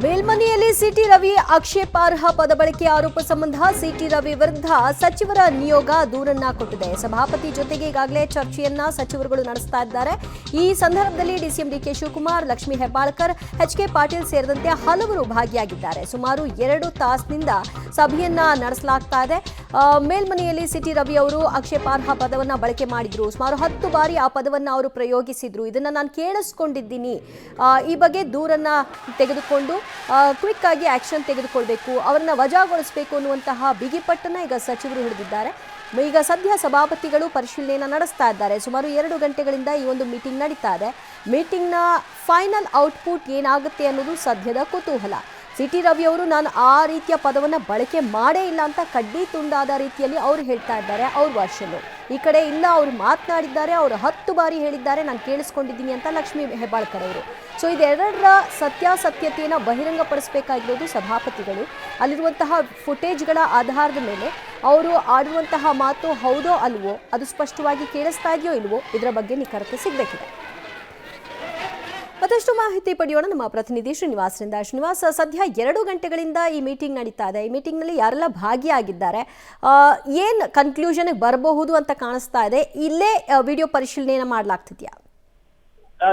ಮೇಲ್ಮನೆಯಲ್ಲಿ city Ravi ಆಕ್ಷೇಪಾರ್ಹ ಪದ ಬಳಕೆ ಆರೋಪ ಸಂಬಂಧ ಸಿಟಿ ರವಿ ವಿರುದ್ಧ ಸಚಿವರ ನಿಯೋಗ ದೂರನ್ನ ಕೊಟ್ಟಿದೆ. ಸಭಾಪತಿ ಜೊತೆಗೆ ಈಗಾಗಲೇ ಚರ್ಚೆಯನ್ನ ಸಚಿವರುಗಳು ನಡೆಸ್ತಾ ಇದ್ದಾರೆ. ಈ ಸಂದರ್ಭದಲ್ಲಿ ಡಿಸಿಎಂ ಡಿಕೆ ಶಿವಕುಮಾರ್, ಲಕ್ಷ್ಮೀ ಹೆಬ್ಬಾಳ್ಕರ್, ಎಚ್.ಕೆ. ಪಾಟೀಲ್ ಸೇರಿದಂತೆ ಹಲವರು ಭಾಗಿಯಾಗಿದ್ದಾರೆ. ಸುಮಾರು 2 ತಾಸಿನಿಂದ ಸಭೆಯನ್ನ ನಡೆಸಲಾಗ್ತಾ ಇದೆ. ಮೇಲ್ಮನೆಯಲ್ಲಿ ಸಿಟಿ ರವಿ ಅವರು ಆಕ್ಷೇಪಾರ್ಹ ಪದವನ್ನ ಬಳಕೆ ಮಾಡಿದ್ರು. ಸುಮಾರು 10 ಬಾರಿ ಆ ಪದವನ್ನ ಅವರು ಪ್ರಯೋಗಿಸಿದ್ರು. ಇದನ್ನ ನಾನು ಕೇಳಿಸ್ಕೊಂಡಿದ್ದೀನಿ. ಈ ಬಗ್ಗೆ ದೂರನ್ನ ತೆಗೆದುಕೊಂಡು ಕ್ವಿಕ್ ಆಗಿ ಆಕ್ಷನ್ ತೆಗೆದುಕೊಳ್ಬೇಕು, ಅವರನ್ನ ವಜಾಗೊಳಿಸಬೇಕು ಅನ್ನುವಂತಹ ಬಿಗಿಪಟ್ಟನ್ನ ಈಗ ಸಚಿವರು ಹಿಡಿದಿದ್ದಾರೆ. ಈಗ ಸದ್ಯ ಸಭಾಪತಿಗಳು ಪರಿಶೀಲನೆಯನ್ನು ನಡೆಸ್ತಾ ಇದ್ದಾರೆ. ಸುಮಾರು 2 ಗಂಟೆಗಳಿಂದ ಈ ಒಂದು ಮೀಟಿಂಗ್ ನಡೀತಾ ಇದೆ. ಮೀಟಿಂಗ್ನ ಫೈನಲ್ ಔಟ್ಪುಟ್ ಏನಾಗುತ್ತೆ ಅನ್ನೋದು ಸದ್ಯದ ಕುತೂಹಲ. ಸಿಟಿ ರವಿ ಅವರು ನಾನು ಆ ರೀತಿಯ ಪದವನ್ನು ಬಳಕೆ ಮಾಡೇ ಇಲ್ಲ ಅಂತ ಕಡ್ಡಿ ತುಂಡಾದ ರೀತಿಯಲ್ಲಿ ಅವರು ಹೇಳ್ತಾ ಇದ್ದಾರೆ. ಅವ್ರ ವರ್ಷನು ಈ ಕಡೆ ಇಲ್ಲ, ಅವರು ಮಾತನಾಡಿದ್ದಾರೆ, ಅವರು 10 ಬಾರಿ ಹೇಳಿದ್ದಾರೆ, ನಾನು ಕೇಳಿಸ್ಕೊಂಡಿದ್ದೀನಿ ಅಂತ ಲಕ್ಷ್ಮೀ ಹೆಬ್ಬಾಳ್ಕರ್ ಅವರು. ಸೊ ಇದೆರಡರ ಸತ್ಯಾಸತ್ಯತೆಯನ್ನು ಬಹಿರಂಗಪಡಿಸಬೇಕಾಗಿರೋದು ಸಭಾಪತಿಗಳು. ಅಲ್ಲಿರುವಂತಹ ಫುಟೇಜ್ಗಳ ಆಧಾರದ ಮೇಲೆ ಅವರು ಆಡುವಂತಹ ಮಾತು ಹೌದೋ ಅಲ್ವೋ, ಅದು ಸ್ಪಷ್ಟವಾಗಿ ಕೇಳಿಸ್ತಾ ಇದೆಯೋ ಇಲ್ವೋ, ಇದರ ಬಗ್ಗೆ ನಿಖರತೆ ಸಿಗಬೇಕಿದೆ. ಮತ್ತಷ್ಟು ಮಾಹಿತಿ ಪಡೆಯೋಣ ನಮ್ಮ ಪ್ರತಿನಿಧಿ ಶ್ರೀನಿವಾಸರಿಂದ. ಶ್ರೀನಿವಾಸ್, ಸದ್ಯ 2 ಗಂಟೆಗಳಿಂದ ಈ ಮೀಟಿಂಗ್ ನಡೀತಾ ಇದೆ. ಈ ಮೀಟಿಂಗ್ನಲ್ಲಿ ಯಾರೆಲ್ಲ ಭಾಗಿಯಾಗಿದ್ದಾರೆ, ಏನು ಕನ್ಕ್ಲೂಷನ್ಗೆ ಬರಬಹುದು ಅಂತ ಕಾಣಿಸ್ತಾ ಇದೆ? ಇಲ್ಲೇ ವಿಡಿಯೋ ಪರಿಶೀಲನೆಯನ್ನು ಮಾಡಲಾಗ್ತಿದೆಯಾ?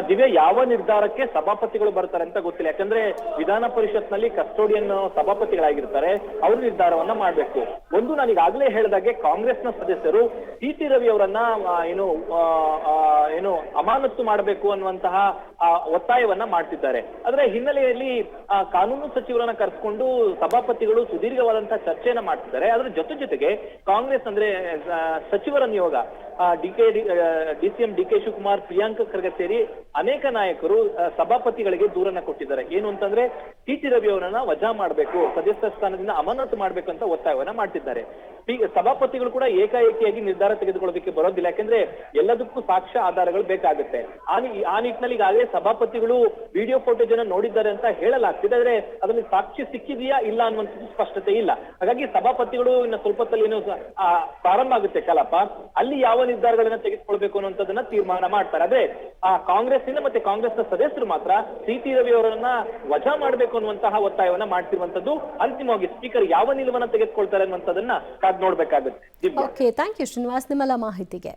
ದಿವ್ಯ, ಯಾವ ನಿರ್ಧಾರಕ್ಕೆ ಸಭಾಪತಿಗಳು ಬರ್ತಾರೆ ಅಂತ ಗೊತ್ತಿಲ್ಲ. ಯಾಕಂದ್ರೆ ವಿಧಾನ ಪರಿಷತ್ನಲ್ಲಿ ಕಸ್ಟೋಡಿಯನ್ ಸಭಾಪತಿಗಳಾಗಿರ್ತಾರೆ, ಅವರು ನಿರ್ಧಾರವನ್ನ ಮಾಡ್ಬೇಕು. ಒಂದು, ನಾನು ಈಗಾಗಲೇ ಹೇಳಿದಾಗೆ ಕಾಂಗ್ರೆಸ್ನ ಸದಸ್ಯರು ಸಿಟಿ ರವಿ ಅವರನ್ನ ಏನು ಅಮಾನತು ಮಾಡಬೇಕು ಅನ್ನುವಂತಹ ಒತ್ತಾಯವನ್ನ ಮಾಡ್ತಿದ್ದಾರೆ. ಅದರ ಹಿನ್ನೆಲೆಯಲ್ಲಿ ಕಾನೂನು ಸಚಿವರನ್ನ ಕರೆಸ್ಕೊಂಡು ಸಭಾಪತಿಗಳು ಸುದೀರ್ಘವಾದಂತಹ ಚರ್ಚೆಯನ್ನ ಮಾಡ್ತಿದ್ದಾರೆ. ಅದರ ಜೊತೆಗೆ ಕಾಂಗ್ರೆಸ್ ಅಂದ್ರೆ ಸಚಿವರ ನಿಯೋಗ ಡಿಸಿಎಂ ಡಿಕೆ ಶಿವಕುಮಾರ್, ಪ್ರಿಯಾಂಕ ಖರ್ಗೆ ಸೇರಿ ಅನೇಕ ನಾಯಕರು ಸಭಾಪತಿಗಳಿಗೆ ದೂರನ್ನ ಕೊಟ್ಟಿದ್ದಾರೆ. ಏನು ಅಂತಂದ್ರೆ ಸಿಟಿ ರವಿ ಅವರನ್ನ ವಜಾ ಮಾಡಬೇಕು, ಸದಸ್ಯ ಸ್ಥಾನದಿಂದ ಅಮಾನತು ಮಾಡ್ಬೇಕು ಅಂತ ಒತ್ತಾಯವನ್ನ ಮಾಡ್ತಿದ್ದಾರೆ. ಸಭಾಪತಿಗಳು ಕೂಡ ಏಕಾಏಕಿಯಾಗಿ ನಿರ್ಧಾರ ತೆಗೆದುಕೊಳ್ಳೋದಕ್ಕೆ ಬರೋದಿಲ್ಲ. ಯಾಕಂದ್ರೆ ಎಲ್ಲದಕ್ಕೂ ಸಾಕ್ಷ್ಯ ಆಧಾರಗಳು ಬೇಕಾಗುತ್ತೆ. ಆ ನಿಟ್ಟಿನಲ್ಲಿ ಈಗಾಗಲೇ ಸಭಾಪತಿಗಳು ವಿಡಿಯೋ ಫೋಟೇಜ್ ಅನ್ನ ನೋಡಿದ್ದಾರೆ ಅಂತ ಹೇಳಲಾಗ್ತಿದೆ. ಆದ್ರೆ ಅದರಲ್ಲಿ ಸಾಕ್ಷಿ ಸಿಕ್ಕಿದೆಯಾ ಇಲ್ಲ ಅನ್ನುವಂಥದ್ದು ಸ್ಪಷ್ಟತೆ ಇಲ್ಲ. ಹಾಗಾಗಿ ಸಭಾಪತಿಗಳು ಇನ್ನು ಸ್ವಲ್ಪದಲ್ಲಿ ಪ್ರಾರಂಭ ಆಗುತ್ತೆ ಕಲಾಪ, ಅಲ್ಲಿ ಯಾವ ನಿರ್ಧಾರಗಳನ್ನ ತೆಗೆದುಕೊಳ್ಬೇಕು ಅನ್ನುವಂಥದ್ದನ್ನ ತೀರ್ಮಾನ ಮಾಡ್ತಾರೆ. ಅದೇ ಕಾಂಗ್ರೆಸ್ನಿಂದ ಮತ್ತೆ ಕಾಂಗ್ರೆಸ್ನ ಸದಸ್ಯರು ಮಾತ್ರ ಸಿಟಿ ರವಿ ಅವರನ್ನ ವಜಾ ಮಾಡಬೇಕು ಅನ್ನುವಂತಹ ಒತ್ತಾಯವನ್ನ ಮಾಡ್ತಿರುವಂತದ್ದು. ಅಂತಿಮವಾಗಿ ಸ್ಪೀಕರ್ ಯಾವ ನಿಲುವನ್ನ ತೆಗೆದುಕೊಳ್ತಾರೆ ಅನ್ನುವಂಥದ್ದನ್ನ ಕಾದ್ ನೋಡ್ಬೇಕಾಗುತ್ತೆ. ಓಕೆ, ಥ್ಯಾಂಕ್ ಯು ಶ್ರೀನಿವಾಸ್ ನಿಮ್ಮೆಲ್ಲ ಮಾಹಿತಿಗೆ.